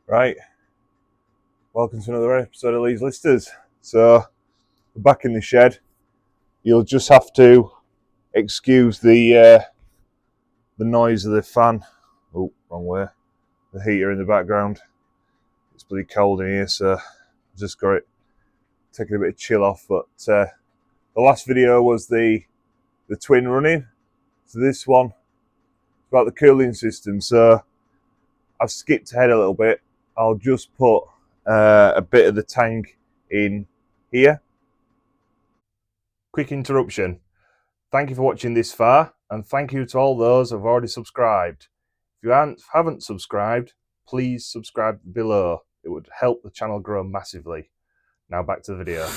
Right, welcome to another episode of Lee's Listers. So, we're back in the shed. You'll just have to excuse the noise of the fan. Oh, wrong way. The heater in the background. It's bloody cold in here, so I've just got it taking a bit of chill off. But the last video was the twin running. So this one is about the cooling system. So I've skipped ahead a little bit. I'll just put a bit of the tank in here. Quick interruption. Thank you for watching this far, and thank you to all those who have already subscribed. If you haven't subscribed, please subscribe below. It would help the channel grow massively. Now back to the video.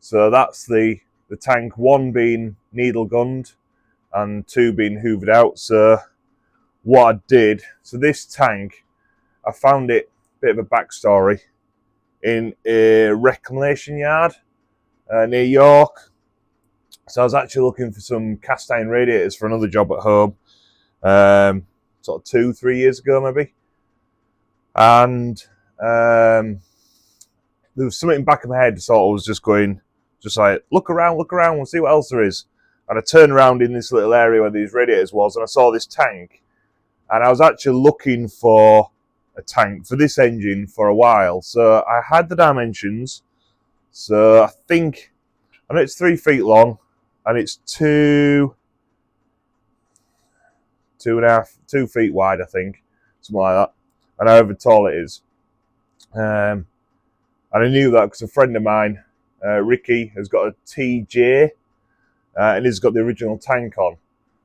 So that's the tank, one being needle gunned and two being hoovered out. So what I did, so this tank, I found it, bit of a backstory, in a reclamation yard near York. So I was actually looking for some cast iron radiators for another job at home, sort of 2-3 years ago maybe. And there was something in the back of my head, so I was just going, just like, look around, we'll see what else there is. And I turned around in this little area where these radiators was, and I saw this tank. And I was actually looking for a tank for this engine for a while. So I had the dimensions. So I know it's 3 feet long, and it's 2 feet wide, I think. Something like that. And however tall it is. And I knew that because a friend of mine, Ricky, has got a TJ, and he's got the original tank on.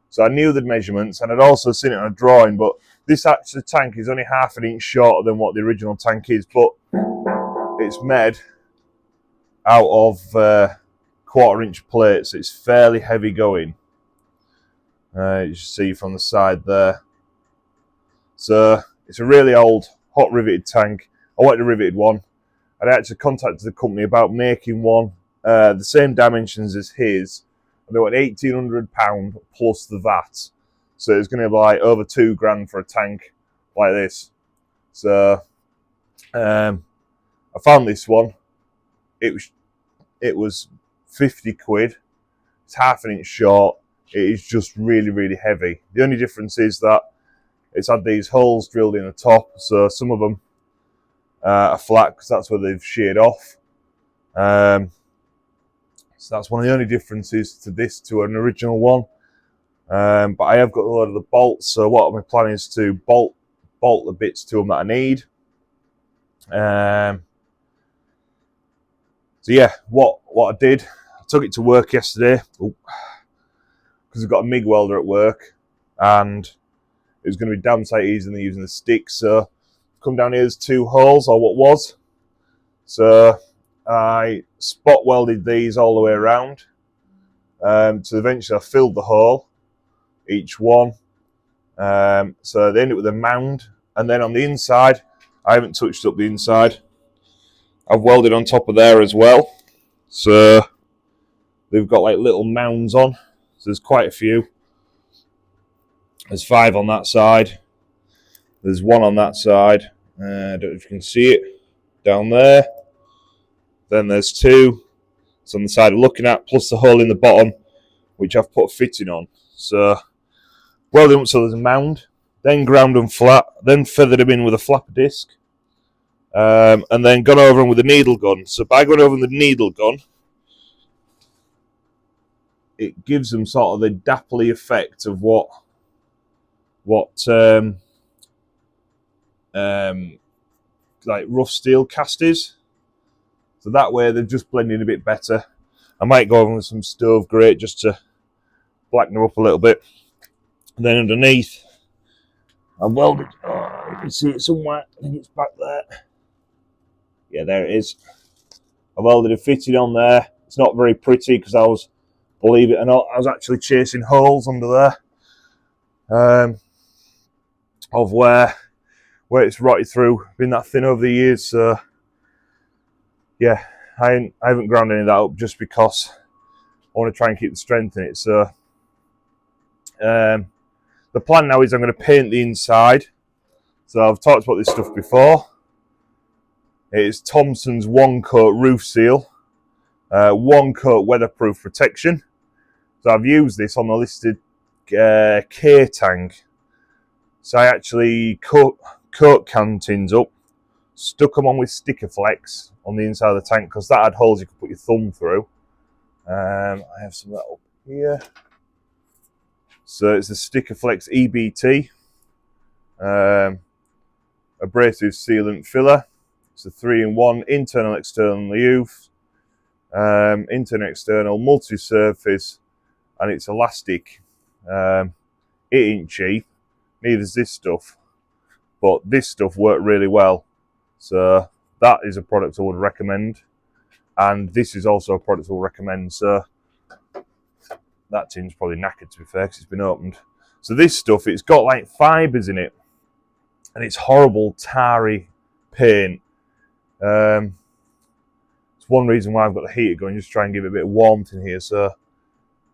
So I knew the measurements, and I'd also seen it on a drawing, but this actual tank is only half an inch shorter than what the original tank is, but it's made out of 1/4 inch plates. It's fairly heavy going. You see from the side there. So it's a really old hot riveted tank. I wanted a riveted one. I actually contacted the company about making one the same dimensions as his, and they want £1,800 plus the VAT. So it's going to be like over £2,000 for a tank like this. So I found this one. It was 50 quid. It's half an inch short. It is just really, really heavy. The only difference is that it's had these holes drilled in the top, so some of them are flat because that's where they've sheared off. So that's one of the only differences to this to an original one. But I have got a lot of the bolts, so what my plan is to bolt the bits to them that I need. So yeah, what I did, I took it to work yesterday because I've got a MIG welder at work, and it was going to be damn sight easier than using the stick. So come down here, there's 2 holes, or what was. So I spot welded these all the way around. So eventually I filled the hole, each one. So they end up with a mound, and then on the inside, I haven't touched up the inside. I've welded on top of there as well. So they've got like little mounds on. So there's quite a few. There's 5 on that side. There's 1 on that side. I don't know if you can see it down there. Then there's 2. It's on the side I'm looking at, plus the hole in the bottom, which I've put a fitting on. So welded up so there's a mound, then ground them flat, then feathered them in with a flapper disc, and then gone over them with a needle gun. So by going over them with a needle gun, it gives them sort of the dappley effect of what like rough steel cast is. So that way they're just blending a bit better. I might go over with some stove grate just to blacken them up a little bit. And then underneath, I've welded. Oh, you can see it somewhere. I think it's back there. Yeah, there it is. I welded a fitting on there. It's not very pretty because I was, believe it or not, I was actually chasing holes under there of where it's rotted through. Been that thin over the years, so yeah, I haven't ground any of that up just because I want to try and keep the strength in it. So the plan now is I'm going to paint the inside. So I've talked about this stuff before. It's Thompson's one coat roof seal, one coat weatherproof protection. So I've used this on the listed K tank. So I actually cut can tins up, stuck them on with sticker flex on the inside of the tank because that had holes you could put your thumb through. I have some of that up here. So it's the sticker flex EBT, abrasive sealant filler. It's a 3-in-1 internal external use, internal external multi-surface, and it's elastic. It ain't cheap, neither is this stuff, but this stuff worked really well. So that is a product I would recommend, and this is also a product I would recommend. So that tin's probably knackered, to be fair, because it's been opened. So this stuff, it's got like fibres in it, and it's horrible tarry paint. It's one reason why I've got the heater going, just try and give it a bit of warmth in here. So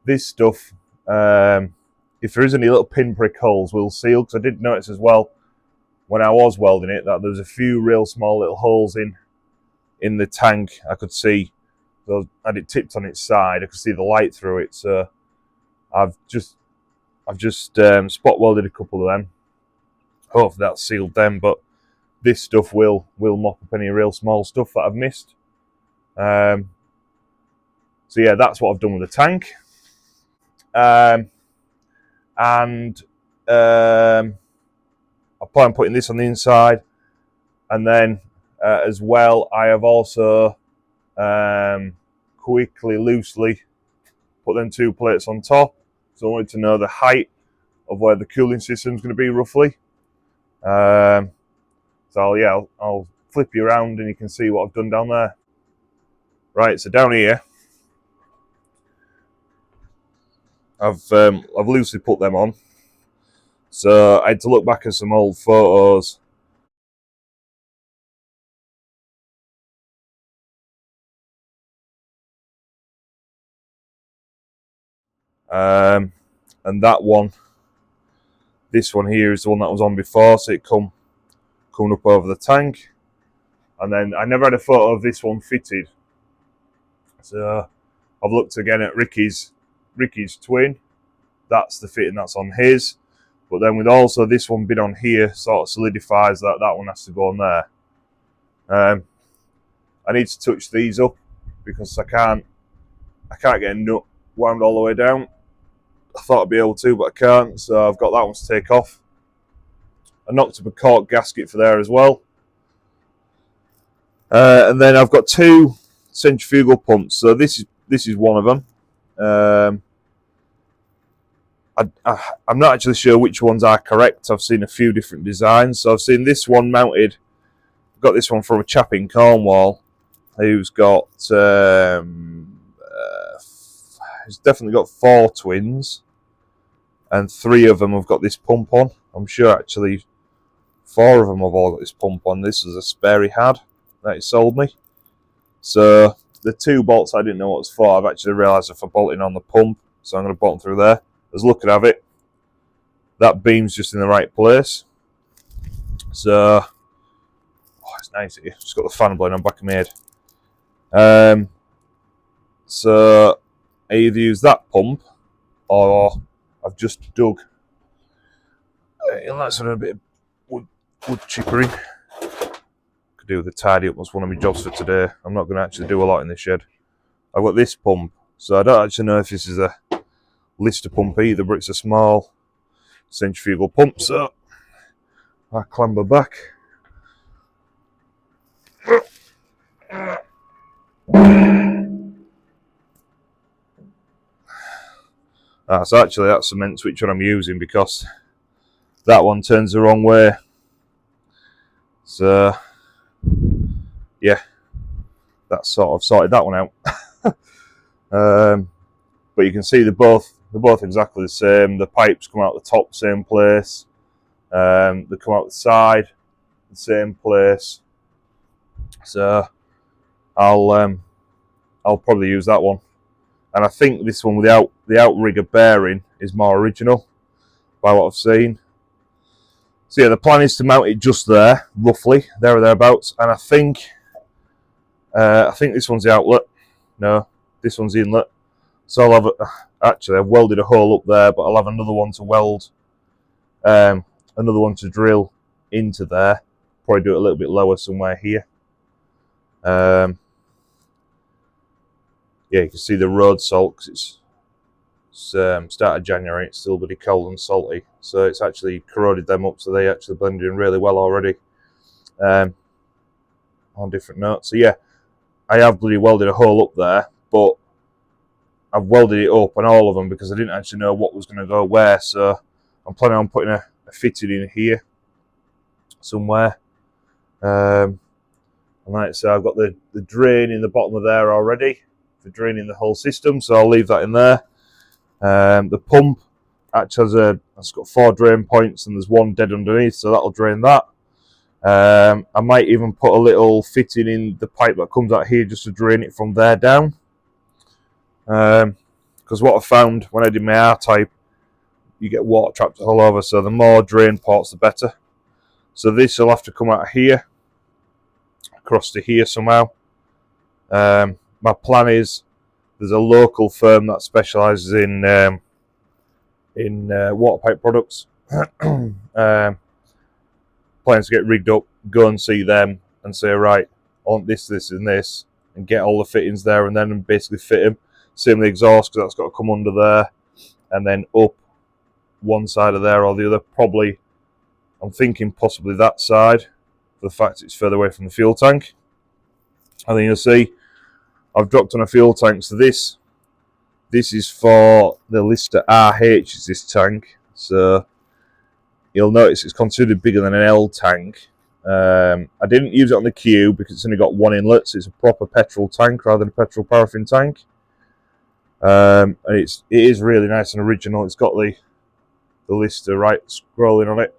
this stuff, if there is any little pinprick holes, will seal, because I did notice as well when I was welding it that there's a few real small little holes in the tank. I could see, so I had it tipped on its side, I could see the light through it. So I've just spot welded a couple of them. Hopefully that sealed them, but this stuff will mop up any real small stuff that I've missed. So yeah, that's what I've done with the tank. I plan on putting this on the inside, and then as well, I have also quickly, loosely put them 2 plates on top. So I wanted to know the height of where the cooling system is going to be roughly. So yeah, I'll flip you around and you can see what I've done down there. Right, so down here, I've loosely put them on. So I had to look back at some old photos. And that one, this one here is the one that was on before, so it come up over the tank. And then I never had a photo of this one fitted. So I've looked again at Ricky's twin. That's the fitting that's on his. But then with also this one bit on here, sort of solidifies that one has to go on there. I need to touch these up because I can't get a nut wound all the way down. I thought I'd be able to, but I can't, so I've got that one to take off. I knocked up a cork gasket for there as well. And then I've got 2 centrifugal pumps. So this is one of them. I'm not actually sure which ones are correct. I've seen a few different designs. So I've seen this one mounted. I've got this one from a chap in Cornwall who's got he's definitely got 4 twins, and 3 of them have got this pump on. I'm sure actually 4 of them have all got this pump on. This was a spare he had that he sold me. So the 2 bolts I didn't know what it was for. I've actually realised if I'm bolting on the pump, so I'm going to bolt them through there. Let's look at it. That beam's just in the right place. So it's nice here. Just got the fan blowing on the back of my head. So I either use that pump, or I've just dug. That's a bit of wood chippering. Could do with a tidy up. Was one of my jobs for today. I'm not going to actually do a lot in this shed. I've got this pump, so I don't actually know if this is a lister pump either, but it's a small centrifugal pump, so I clamber back. So actually that's cement switch what I'm using, because that one turns the wrong way. So yeah, that's sort of sorted that one out. But you can see they're both exactly the same. The pipes come out the top, same place. They come out the side, the same place. So I'll probably use that one. And I think this one with the outrigger bearing is more original, by what I've seen. So yeah, the plan is to mount it just there, roughly, there or thereabouts. And I think this one's the outlet. No, this one's the inlet. So I'll have actually I've welded a hole up there, but I'll have another one to weld, another one to drill into there. Probably do it a little bit lower somewhere here. Yeah, you can see the road salt, because it's start of January, it's still pretty cold and salty, so it's actually corroded them up, so they actually blended in really well already, on different notes. So yeah, I have bloody welded a hole up there, but I've welded it up on all of them because I didn't actually know what was going to go where, so I'm planning on putting a fitting in here somewhere. And like I say, I've got the drain in the bottom of there already for draining the whole system, so I'll leave that in there. The pump actually has got 4 drain points, and there's one dead underneath, so that'll drain that. I might even put a little fitting in the pipe that comes out here just to drain it from there down. Because what I found when I did my R-type, you get water trapped all over, so the more drain ports the better. So this will have to come out here, across to here somehow. My plan is, there's a local firm that specialises in water pipe products. Plans to get rigged up, go and see them and say, right, I want this, this and this, and get all the fittings there, and then basically fit them. Same with the exhaust, because that's got to come under there and then up one side of there or the other. Probably, I'm thinking possibly that side, for the fact it's further away from the fuel tank. I think you'll see I've dropped on a fuel tank, so this is for the Lister RH, is this tank. So you'll notice it's considered bigger than an L tank. I didn't use it on the Q because it's only got one inlet, so it's a proper petrol tank rather than a petrol paraffin tank. And it is really nice and original. It's got the Lister right scrolling on it.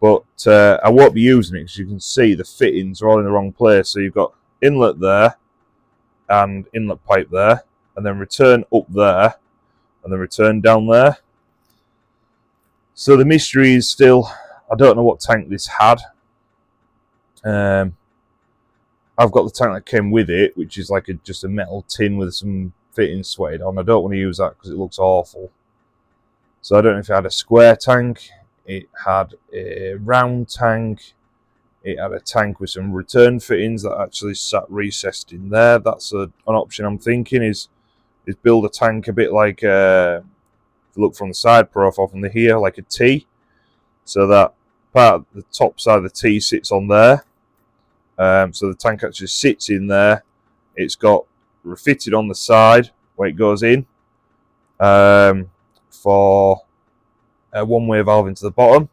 But I won't be using it, because you can see the fittings are all in the wrong place. So you've got inlet there and inlet pipe there, and then return up there, and then return down there. So the mystery is still, I don't know what tank this had. I've got the tank that came with it, which is like just a metal tin with some fittings sweated on. I don't want to use that because it looks awful. So I don't know if it had a square tank, it had a round tank, it had a tank with some return fittings that actually sat recessed in there. That's an option I'm thinking, is build a tank a bit like, if you look from the side profile from the here, like a T. So that part of the top side of the T sits on there. So the tank actually sits in there. It's got refitted on the side where it goes in, for a one-way valve into the bottom,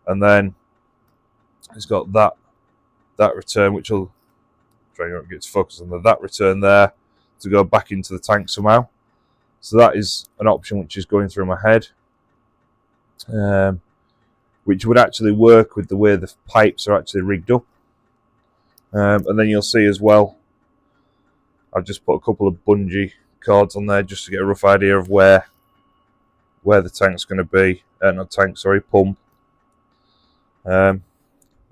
and then it's got that return, which will try and get focused on that return there to go back into the tank somehow. So that is an option which is going through my head, which would actually work with the way the pipes are actually rigged up. And then you'll see as well, I've just put a couple of bungee cords on there just to get a rough idea of where the tank's going to be. Not tank, sorry, pump. Then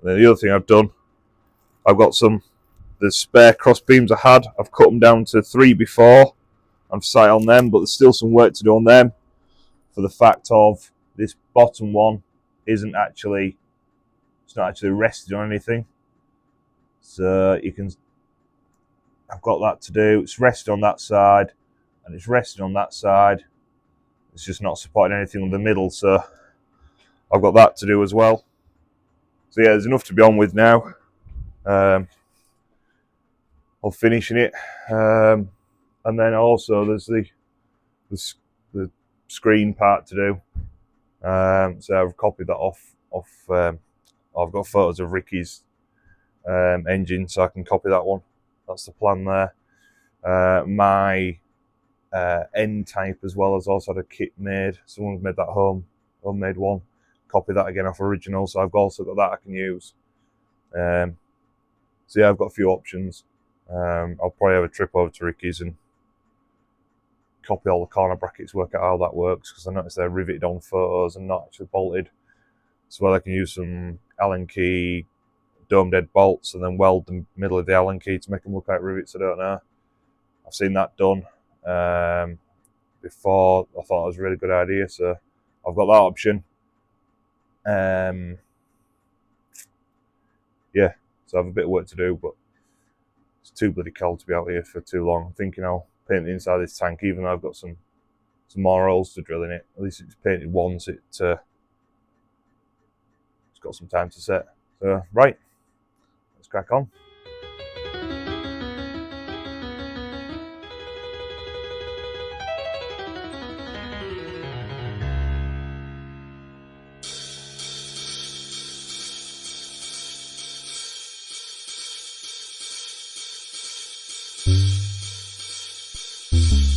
the other thing I've done, I've got the spare cross beams I had, I've cut them down to 3 before. I've sat on them, but there's still some work to do on them, for the fact of this bottom one it's not actually rested on anything. So I've got that to do. It's rested on that side, and it's rested on that side, it's just not supporting anything in the middle, so I've got that to do as well. So yeah, there's enough to be on with now. Of finishing it, and then also there's the screen part to do. So I've copied that off. I've got photos of Ricky's engine, so I can copy that one. That's the plan there. My end type as well has also had a kit made. Someone's made that homemade one. Copy that again off original, so I've also got that I can use. So yeah, I've got a few options. I'll probably have a trip over to Ricky's and copy all the corner brackets, work out how that works, because I noticed they're riveted on photos and not actually bolted. So I can use some Allen key dome head bolts and then weld the middle of the Allen key to make them look like rivets. I don't know. I've seen that done before. I thought it was a really good idea, so I've got that option. Yeah, so I have a bit of work to do, but it's too bloody cold to be out here for too long. I'm thinking I'll paint the inside of this tank, even though I've got some more holes to drill in it. At least it's painted once. It's got some time to set. So right, let's crack on.